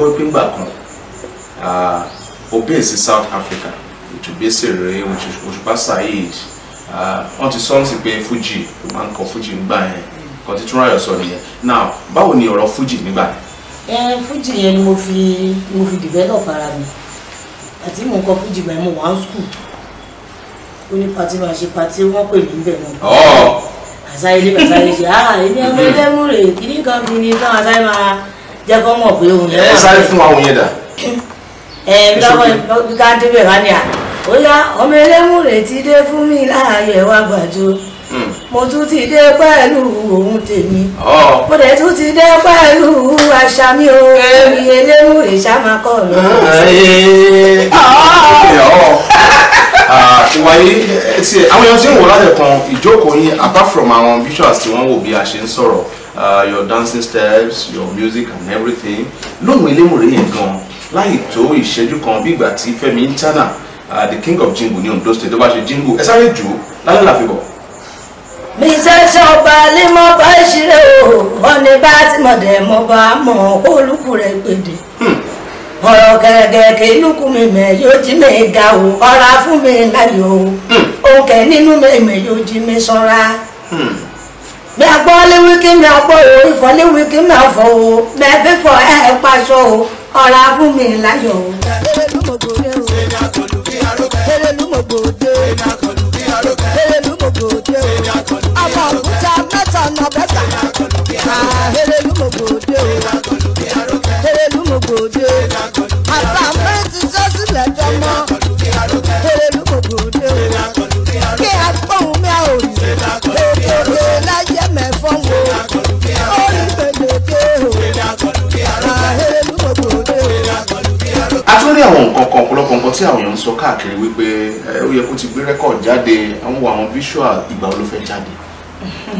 gbọ́ pé ńgbà kan ó base sí South Africa ìtúgbésèrè Òṣùpá Saheed wọ́n ti sọ sí pé Fuji ló máa ń kọ Fuji nígbà yẹn kan tí Túnráyọ̀ sọ nìyẹn. Now báwo ni ọ̀rọ̀ Fuji nígbà yẹn? Fuji yẹn ni mo fi develop ara mi àti mo ń kọ Fuji gbà mo wà ní school ó ní pati máa ṣe pati wọ́n pè mí bẹ̀ náà àsáyé ṣe èmi ọmọ ẹlẹ́mú rè kiri kan àsáyé máa jẹ́ kọ́ mọ̀ pé òun yẹn wà. Ẹ sáré fún àwọn yẹn dà. bí ká débẹ̀ wá ní ó yá ọmọ ẹlẹ́mú rè ti dé fún mi láàyè wá gbàjọ mo tún ti dé pẹ̀lú ohun tèmi mo dẹ̀ tún ti dé pẹ̀lú àṣà mi o èmi ẹlẹ́mú rè ṣàmà kọ́ lọ́wọ́. Wáyé tí àwọn èèyàn tí ń wò láti kan ìjókòó yín apart from àwọn visuals tí wọ́n wò bí a ṣe ń sọ̀rọ̀ your dancing steps your music and everything lóhùn Elémùrè yẹn gan láì tó ìṣẹ́jú kan bí ìgbà tí Fẹ́mi Ntana the king of jingle ní Ondo State tó bá ṣe jingle ẹ sáré jù ú lálẹ́ làfibọ̀. mi ṣẹ̀ṣẹ̀ ọba lé mọ́ bá ìṣirò ọ̀nì bá ti mọ̀ dẹ̀ mọ́ bá mọ̀ olùkù rẹ̀ gbèdè ọ̀rọ̀ gẹ̀gẹ̀gẹ̀ inúkú mi mẹ́ yóò jí mi ga o ọ̀rá fún mi láyò o òǹkẹ́ nínú mi yóò jí mi sanra mi àgbọ̀ léwí kí mi àgbọ̀ o ìfọ̀ léwí kí mi àfọ̀ o mẹ́fífọ̀ ẹ̀ pàṣọ o ọ̀rá fún mi láyò o. ọmọ òkúta mẹ́ta nà bẹ́tà helelumogode àbá mẹ́tì sẹ́sílẹ̀ jọmọ helelumogode kí agbóhùn mi àòrì ètòkè láyé mẹ́fọ́ wo orí gbèdéke o helelumogode. A tún rí àwọn nǹkan kan ọ̀pọ̀lọpọ̀ nǹkan tí àwọn èèyàn ń sọ káàkiri wípé ó yẹ kó ti gbé rẹ́kọ̀d jáde àwọn visual ìgbà wo ló fẹ́ jáde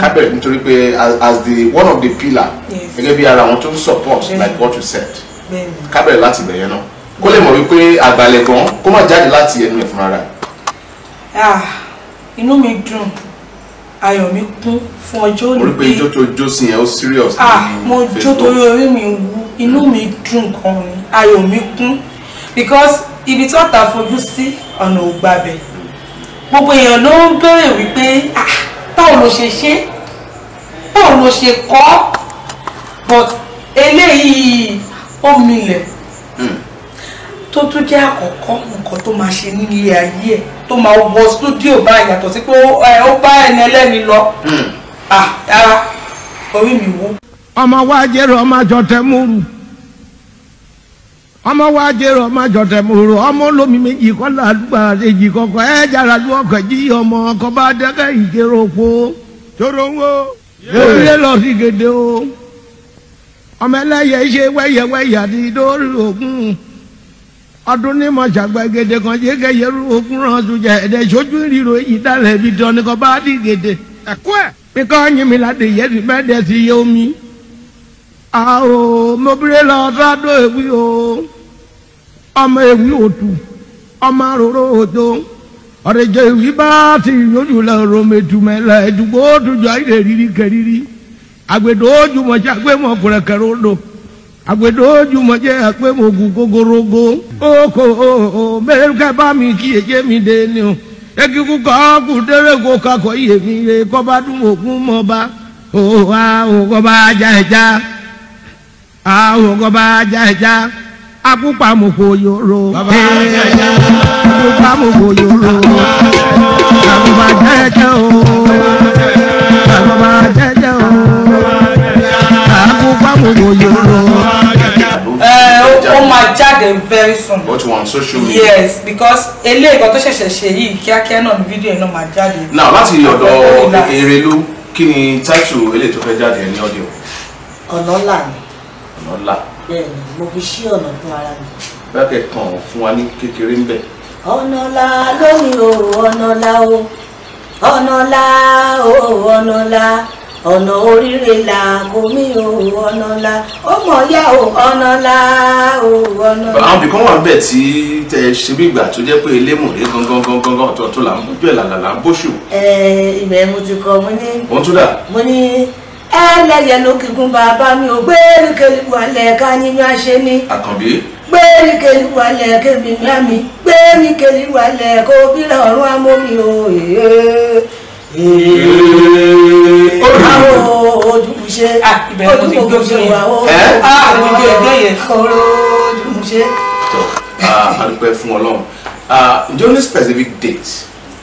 kábẹ̀rẹ̀ nítorí pé as the one of the pillar gẹ́gẹ́ bí ara àwọn tó ń support like what you said kábẹ̀rẹ̀ láti bẹ̀yẹn náà kó lè mọ̀ wípé àgbàlẹ̀ gan kó má jáde láti ẹnu ẹ̀ fúnra rẹ̀. Inú mi dùn ayọ̀ mi kún fún ọjọ́ òní. Mo rí pé ijó tó jó sí yẹn ó serious. Mo jó torí orí mi wú inú mi dùn gan ni ayọ̀ mi kún because ibi tí ọ̀tá fojú sí ọ̀nà ò gbàbẹ̀ gbogbo èèyàn ló ń béèrè wípé báwo ló ṣe ṣe báwo ló ṣe kọ́ but eléyìí ó milẹ̀ tó tún jẹ́ àkọ́kọ́ nǹkan tó máa ṣe nílé ayé ẹ̀ tó máa wọ studio báyìí yàtọ̀ sí pé ó bá ẹni ẹlẹ́ni lọ rárá orí mi wú. ọmọ wa jẹ́rọ ọmọ àjọtẹ̀ múru ọmọ wa jẹ́rọ ọmọ àjọtẹ̀ múru ọmọ olómi méjì kọ́lá àdúgbò àdéjì kọ̀ọ̀kan ẹ̀ jára lú ọkọ̀ jí ọmọ ọkọ̀ bá dẹ́kẹ́ ìjẹ́rọ òpó tóró ń wo lórílẹ̀ lọ sí gèdè o ọmọ ẹlẹ́yẹ ṣe wẹ́yẹwẹ́yẹ àti dórí ògún ọdún ní mọ̀ṣàgbẹ́gẹ́dẹ kan jẹ́ kẹ́yẹrú ògún ràn tún jẹ́ ẹ̀dẹ̀ sójú ríro èyí dálẹ̀ ibi tí ọ̀nìkan bá dì gèdè ẹ̀kú ẹ̀ kíkọ́ yín mi láti yẹ ti mẹ́ẹ̀dẹ̀ sí iye omi àwò mobile lọ sádó ewì o ọmọ ewì òtù ọmọ àròrò òtò ọ̀rẹ́jọ ewì bá ti yóò lọ rọmẹtùmẹ́lẹ̀ ẹ̀dùgbò tójọ ayé rírí kẹrírí àgbèdo ojúmọ̀jẹ́ àgbẹ̀mọ̀ kùrẹ̀kẹ̀rẹ̀ odò àgbèdo ojúmọ̀jẹ́ àgbẹ̀mọ̀ ògùn gogorogo oko mẹ́rẹ́kẹ́ bá mi kí ẹ̀jẹ̀ mi dé ni o ekíkú kọ́ kù dérégò kakọ̀ iye mi rè kọ́ba dún ògún mọ́ba òkọ́ba ajá ẹja òkọ́ba ajá ẹja akúpamọ́kò yòrò akúpamọ́kò yòrò akúpa jẹ́jẹ́ o akúpa jẹ́jẹ́ o akúpamọ́kò yòrò. Ó máa jáde very soon. What you want social media? Yes, because eléyìí kan tó ṣẹ̀ṣẹ̀ ṣe yìí kíákíá náà ní fídíò yẹn náà máa jáde. Now láti ọ̀dọ̀ Erelu kí ni title eléyìí tó fẹ́ jáde ní audio? ọ̀nà ńlá ni. Ọ̀nà ńlá. Bẹ́ẹ̀ni mo fi ṣí ọ̀nà fún ara mi. Bẹ́ẹ̀ kẹ́ kàn fún wa ní kékeré ń bẹ̀. ọ̀nà ńlá lónìí o ọ̀nà ńlá o ọ̀nà ńlá o ọ̀nà ńlá ọ̀nà oríire là kò mí o ọ̀nà ńlá ó mọ̀ yá o ọ̀nà ńlá o ọ̀nà ńlá. Àwọn ibìkan wà bẹ́ẹ̀ tí tẹ ṣe bí ìgbà tó jẹ́ pé Elémùrè gangan tó là ń bẹ̀ là ń bóṣù. Ibẹ̀ mo ti kọ mo ní. Wọ́n tún dà. mo ní ẹlẹ́yẹ ló kíkún bàbá mi ò gbéríkèlì wàlẹ̀ ká nínú àṣẹ ní. Àkànbí. gbéríkèlì wàlẹ̀ kébì ní àmì gbéríkèlì wàlẹ̀ kó bíra ọ̀run amómi o. àwọn ojúṣe ojúṣe wà ó. ojúṣe. tó a dúpẹ́ fún Ọlọ́run. Ǹjẹ́ o ní specific date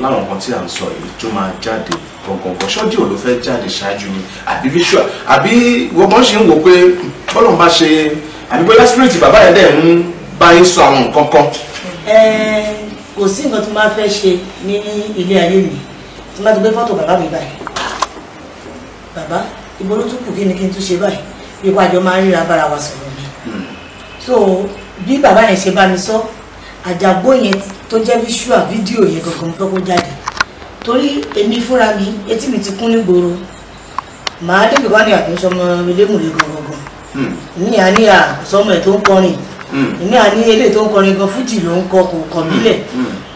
láwọn nǹkan tí à ń sọ yìí tó máa jáde gbọ̀ngbọ̀ngbọ̀ ṣọ́dí ò ló fẹ́ jáde ṣáájú ni àbí visual àbí wọ́n kàn ṣe ń wò pé bọ́lọ̀ bá ṣe àbí bóyá spirit bàbá yẹn dẹ̀ ń bá yín sọ àwọn nǹkan kan. kò sí nǹkan tó máa fẹ́ ṣe ní ilé ayé mi tí máa ti gbé fọ́tò bàbá mi báyìí bàbá ibo ló tún kù kí ni kí n tún ṣe báyìí bí wàá jọ máa ń ríra bára wa sọ̀rọ̀ mi so bí bàbá yẹn ṣe bá mi sọ àjàgbó yẹn tó jẹ́ visual fídíò yẹn gangan fẹ́ kó jáde torí èmi fúnra mi etí mi ti kún nígboro màá débi wá ní àtúnṣe ọmọ elémùrè gangan èmi à ní àkọsọmọ ẹ tó ń kọrin èmi à ní eléyìí tó ń kọrin gan fújì ló ń kọ kò kọ mílẹ̀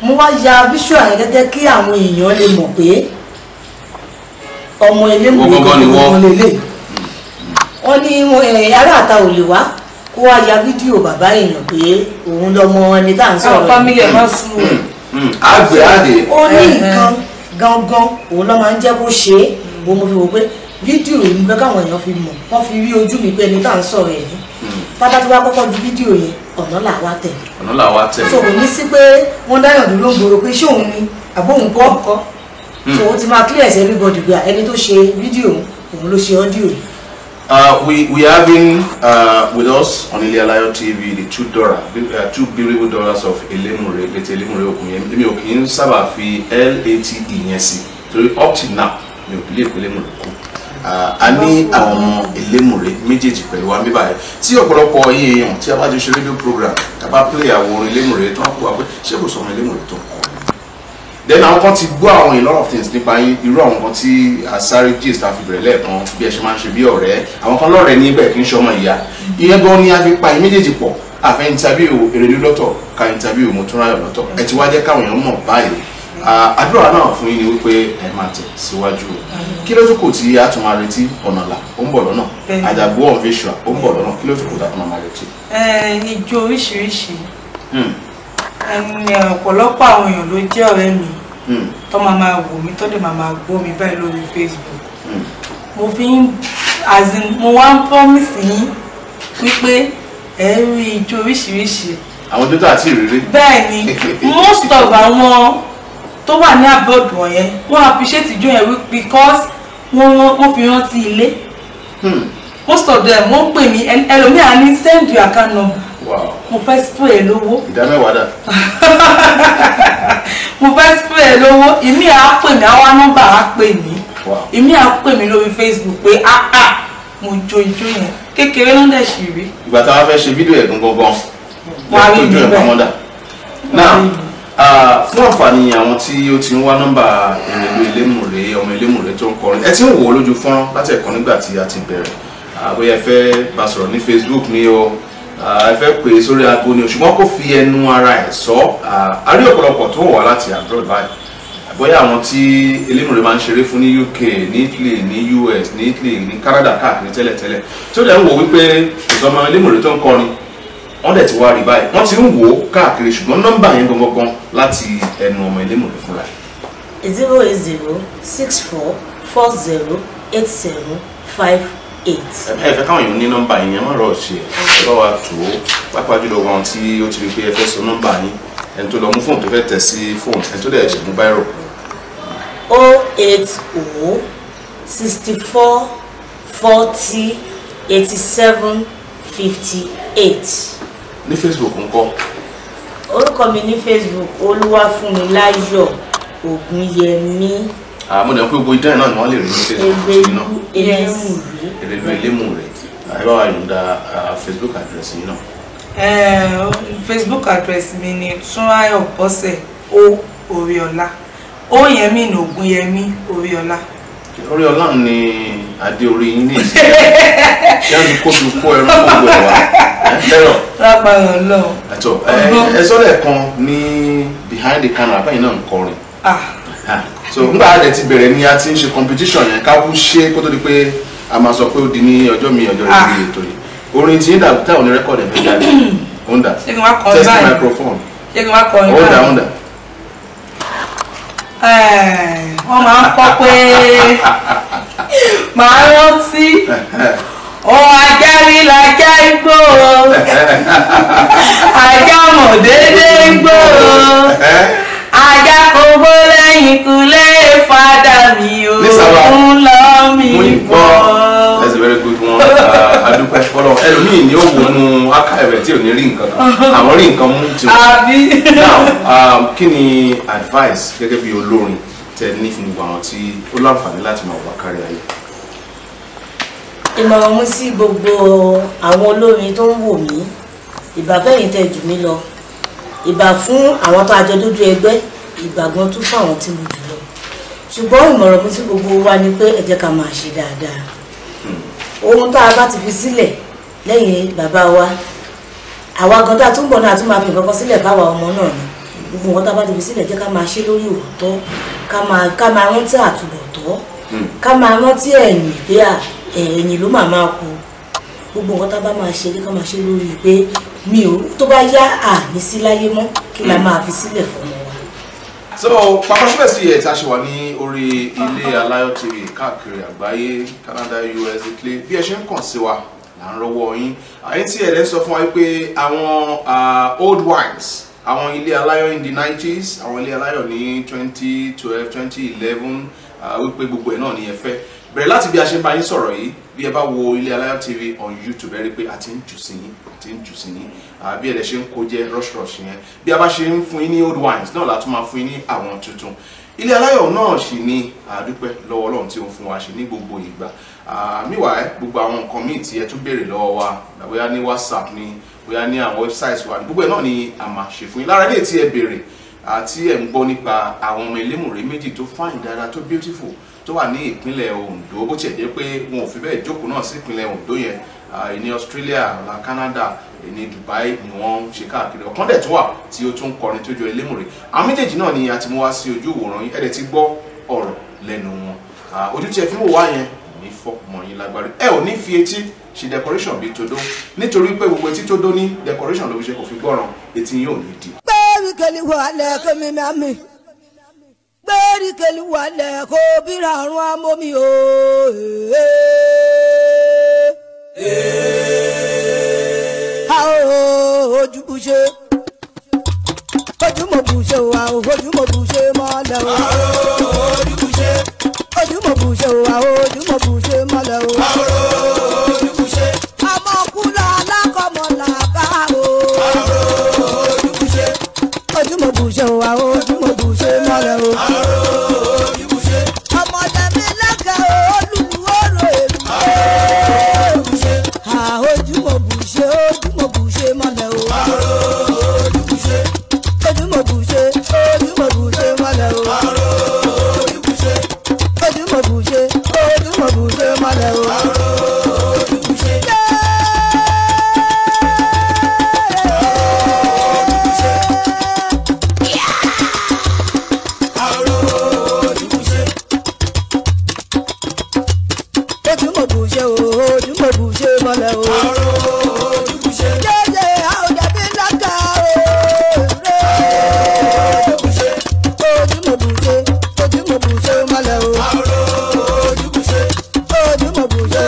mo wá ya visual yẹn gẹ́gẹ́ kí àwọn èèyàn lè mọ̀ pé ọmọ elémùrè gangan lélẹ̀ wọ́n ní aráàta ò lè wá kó wá ya fídíò bàbá èèyàn pé òun lọmọ ẹni tá à ń sọ̀rọ̀ àwọn fámílì ẹ̀ máa sùn àgbẹ̀ àdè. ó ní nǹkan gangan òun ló máa ń jẹ́ kó ṣe é òun mo fi wò pé fídíò yìí mo fẹ́ káwọn èèyàn fi mọ̀ wọ́n fi rí ojú mi pé ẹni tá à ń sọ̀rọ̀ ẹ̀ ní tábà tó bá kọ́kọ́ ju fídíò yẹn ọ̀nà làwa tẹ̀lé. ọ̀nà làwa tẹ̀lé. so kò ní sí pé wọ́n dáyàn dúró ń gbòòrò pé ṣé òun ni àbóhùn kọ́ so ó ti máa clear sí everybody gbà ẹni tó ṣe fídíò òun ló ṣe ọ́díò yìí. We having with us on Ilé Aláyọ̀ TV the two beautiful daughters of Elémùrè Late Elémùrè Ògúnyẹmí. Èmi ò kì í sábà fi LATE yẹn sí torí up till now mi ò believe pé Elémùrè kú. A ní àwọn ọmọ Elémùrè méjèèjì pẹ̀lú wa bíbá yẹn tí ọ̀pọ̀lọpọ̀ yìí èèyàn tí a bá jọ ṣe rédíò program tàbá play àwọn Elémùrè tó wá kó wa pé ṣé kò sọ ọmọ Elémùrè tó kọ́ then àwọn kan ti gbọ́ àwọn a lot of things nípa yín irú àwọn kan tí asáré gist àfi bẹ̀rẹ̀ lẹ́ẹ̀kan bí ẹ ṣe máa ń ṣe bí ọ̀rẹ́ àwọn kan lọ́rẹ̀ẹ́ níbẹ̀ kì í ṣọmọ ìyá ìyẹn gan ni a fi pa yín méjèèjì pọ̀ àfẹ́ interview Èrèlú lọ́tọ̀ ká interview Motúnráyọ̀ lọ́tọ̀ ẹ ti wá jẹ́ káwọn èèyàn mọ̀ báyìí àdúrà náà fún yín ni wípé ẹ máa tẹ̀ síwájú kí ló tún kù tí a tún máa retí ọ̀nà là ó ń bọ̀ lọ́nà àjàgbó on visual ó ń bọ̀ lọ́nà kí ló tún kù tá a tún máa retí. ijó oríṣiríṣi ọ̀pọ̀lọpọ̀ àwọn èèyàn ló jẹ́ ọ̀rẹ́ mi tó máa wò mí tó dẹ̀ máa gbọ́ mi báyìí lórí Facebook mo fi ń mo wá ń promise yín wípé ẹ ń rí ijó oríṣiríṣi. àwọn tó tó àti ìrírí. bẹ́ẹ̀ ni most of àwọn tó wà ní abroad wọ̀nyẹn wọ́n appreciate ijó yẹn because wọ́n fi rántí ilé most of them wọ́n pè mí ẹlòmíà ní send your account number. Wow. Mo fẹ́ spray lówó. Ìdámẹ́wàá dà. Mo fẹ́ spray lówó. Ìmí á pè mí, àwa nọ́mbà á pè mí. Ìmí á pè mí lórí Facebook pé mo jó ijó yẹn. Kékeré ló ń dẹ̀ ṣì rí. Ìgbà táwa fẹ́ ṣe fídíò ẹ̀gún gangan. Wọ́n á rí mi bẹ́ẹ̀. Now, fún àǹfààní àwọn tí ó ti ń wá nọ́mbà Èrèlú Elémùrè ọmọ Elémùrè tó ń kọrin. Ẹ ti ń wò ó lójú fọ́nrán láti ẹ̀kọ́ nígbà tí a ti bẹ̀rẹ̀. Bóyá ẹ fẹ́ bá sọ̀rọ̀ ní Facebook ni o. Ẹ fẹ́ pè sórí aago ni o ṣùgbọ́n kò fi ẹnu ara ẹ̀ sọ a rí ọ̀pọ̀lọpọ̀ tó wà láti abroad báyìí bóyá àwọn tí Elémùrè máa ń ṣeré fún ní UK ní Italy ní US ní Italy ní Canada káàkiri tẹ́lẹ̀tẹ́lẹ̀ tí ó dẹ̀ ń wò wípé ìsọmọ Elémùrè tó ń kọrin wọ́n dẹ̀ ti wá rí báyìí wọ́n ti ń wò ó káàkiri ṣùgbọ́n nọ́mbà yẹn gangan láti ẹnu ọmọ Elémùrè fúnra ẹ̀. 08064408758. ẹ fẹ́ káwọn èèyàn ní nọ́mbà yín ẹ má rọ̀ ṣe ẹ bá wa tó pápá jùlọ wọn tí ó ti rí pé ẹ fẹ́ sọ nọ́mbà yín ẹni tó lọ mú fóònù tó fẹ́ tẹ̀ sí fóònù ẹni tó dẹ̀ ṣe mú báírò. 08064408758. ní Facebook ńkọ́. orúkọ mi ní Facebook Olúwafúnmiláyọ̀ Ògúnyẹmí. Mo dẹ̀ pé gbogbo ìdáyìn náà ni wọ́n lè rí ní Facebook yìí náà. Èrèlú Elémùrè ẹ bá wa yọ̀ǹda Facebook address yìí náà. Facebook address mi ni Túnráyọ̀ Bọ́sẹ̀ O Oríọlá O yẹn mi ní Ògúnyẹmí Oríọlá. Oríọlá ni adé orí yín ní ìsìn ṣé àti kó tu kó ẹrú kó gbẹ wá lẹ́rọ̀. lápáyọ̀ lọ. àtọ ẹ sọ́dọ̀ kan ní behind the camera báyìí náà ń kọrin. So nígbà àdẹ ti bẹ̀rẹ̀ ni a ti ń ṣe competition yẹn ká kú ṣe kó tó di pé a máa sọ pé ó di ní ọjọ́ mi ọjọ́ ìdílé ètò yìí orin tí ń dà táwọn ní rẹ́kọ̀dì ẹ̀fẹ́ jáde onda test microphone onda. wọ́n máa ń kọ́ pé màá rántí ohun ajá rí lajá igbó ajá mọ̀ déédéé igbó ajá kò bó lẹ́yìn kulé fada mi ò ń lọ mi bọ̀. That's a very good one. Adúpẹ́ fọlọ́ ẹlòmíì ni ó wọnú archive tí ò ní rí nǹkan kan àwọn rí nǹkan mú tí wọn. Now kí ni advice gẹ́gẹ́ bí olórin tẹ ní fún gbogbo àwọn tí ó láǹfààní láti máa wà kárí ayé? Ìmọ̀ràn mú sí gbogbo àwọn olórin tó ń wò mí ìbà fẹ́yìn tẹ jù mí lọ ìbà fún àwọn tó àjọ dúdú ẹgbẹ́ ìgbàgbọ́n tún fún àwọn tí mo jù lọ ṣùgbọ́n ìmọ̀ràn mú sí gbogbo wa ni pé ẹ jẹ́ ká máa ṣe dáadáa ohun tá a bá ti fi sílẹ̀ lẹ́yìn bàbá wa àwa gan tá a tún bọ̀ náà tún máa fi nǹkan kan sílẹ̀ káwa ọmọ náà ni gbogbo nǹkan tá a bá ti fi sílẹ̀ jẹ́ ká máa ṣe lórí òótọ́ ká máa rántí àtúbọ̀tọ́ ká máa rántí ẹ̀yìn pé ẹ̀yìn ló máa kú gbogbo nǹkan tá a bá máa ṣe jẹ́ ká máa ṣe lórí pé mi ò tó bá yá àní sí láyé mọ́ kí la máa fi sílẹ̀ fọmọ wa. So Papa Sibesi ẹ̀ tá a ṣe wà ní orí Ilé Aláyọ̀ TV káàkiri àgbáyé Canada US Italy bí ẹ ṣe ń kàn sí wa là ń rọwọ́ yín àyè tí ẹ̀ lẹ́ sọ fún wa pé àwọn old wines àwọn Ilé Aláyọ̀ in the 90s àwọn Ilé Aláyọ̀ ní 2012 2011 wípé gbogbo ẹ̀ náà ni ẹ fẹ́ bẹ̀rẹ̀ láti bí a ṣe bá yín sọ̀rọ̀ yìí bí ẹ bá wo Ilé Aláyọ̀ TV on YouTube ẹ rí pé a ti ń jù sí yín bí ẹ lè ṣe ń kó jẹ́ rush yẹn bí a bá ṣe ń fún yín ní old wines náà la tún máa fún yín ní àwọn tuntun Ilé Aláyọ̀ náà sì ní àdúpẹ́ lọ́wọ́ Ọlọ́run tí ó ń fún wa ṣe ní gbogbo ìgbà meanwhile gbogbo àwọn nǹkan míì tí ẹ tún béèrè lọ́wọ́ wa bóyá ní WhatsApp ni bóyá ní àwọn website wa gbogbo ẹ̀ náà ni a máa ṣe fún yín lára ilé tí ẹ béèrè àti ẹ̀ ń gbọ́ nípa àwọn ọmọ Elémùrè méjì tó fine dáadáa tó beautiful tó wà ní ìpínlẹ̀ Ondo bó tiẹ̀ jẹ́ pé wọn ò fi bẹ́ẹ̀ jókòó náà sí ìpínlẹ̀ Ondo yẹn ní Australia la Canada ní Dubai ni wọ́n ń ṣe káàkiri ọ̀kan dẹ̀ tó wà tí ó tún kọrin tó jọ Elémùrè àwọn méjèèjì náà ni a ti mú wá sí ojú ìwòran yín ẹ̀dẹ̀ ti gbọ́ ọ̀rọ̀ lẹ́nu wọn ojú tí ẹ fi ń wò wá yẹn ní fọmọ yín lágbárí ẹ ò ní fi etí ṣe decoration bíi todo nítorí pé gbogbo etí tó dó ní decoration ló fi ṣe kò fi gbọ́ràn etí yín ò ní di. gbẹ́rì kẹ́lí wà lẹ́ẹ̀kọ́ mi mami gbẹ́rì kẹ́lí wà lẹ́ẹ̀kọ́ bíra àrùn amómi o. ojú bùṣe ojú mo bùṣe wa ojú mo bùṣe mọ́lẹ̀ o. ojú bùṣe ojú mo bùṣe wa ojú mo bùṣe mọ́lẹ̀ o. ojú bùṣe ọmọkùnrin alákọ̀ọ́mọ làbá o. ojú bùṣe ojú mo bùṣe wa ojú mo bùṣe mọ́lẹ̀ o. ojú bùṣe ọmọdé mi lẹ́kẹ̀ẹ́ olùwọ́rọ̀ èlù. ojú bùṣe ojú mo bùṣe ojú mo bùṣe mọ́lẹ̀ o. ojú bùṣe ojú mo bùṣe ojú mo bùṣe mọ́lẹ̀ o. ojú bùṣe ojú mo bùṣe ojú mo bùṣe mọ́lẹ̀ o. ojú bùṣe. ojú mo bùṣe ojú mo bùṣe mọ́lẹ̀ o. ojú bùṣe. yéyé àwọn dàbí lága o. ojú bùṣe ojú mo bùṣe ojú mo bùṣe mọ́lẹ̀ o. ojú bùṣe ojú mo bùṣe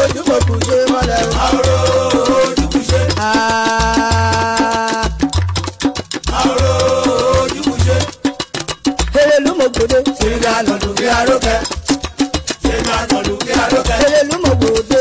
ojú mo bùṣe mọ́lẹ̀ o. ojú bùṣe. ojú bùṣe. erelu mo gbòde. ṣé ìgbà lọ́dún bí arókẹ́. ṣé ìgbà lọ́dún bí arókẹ́. erelu mo gbòde.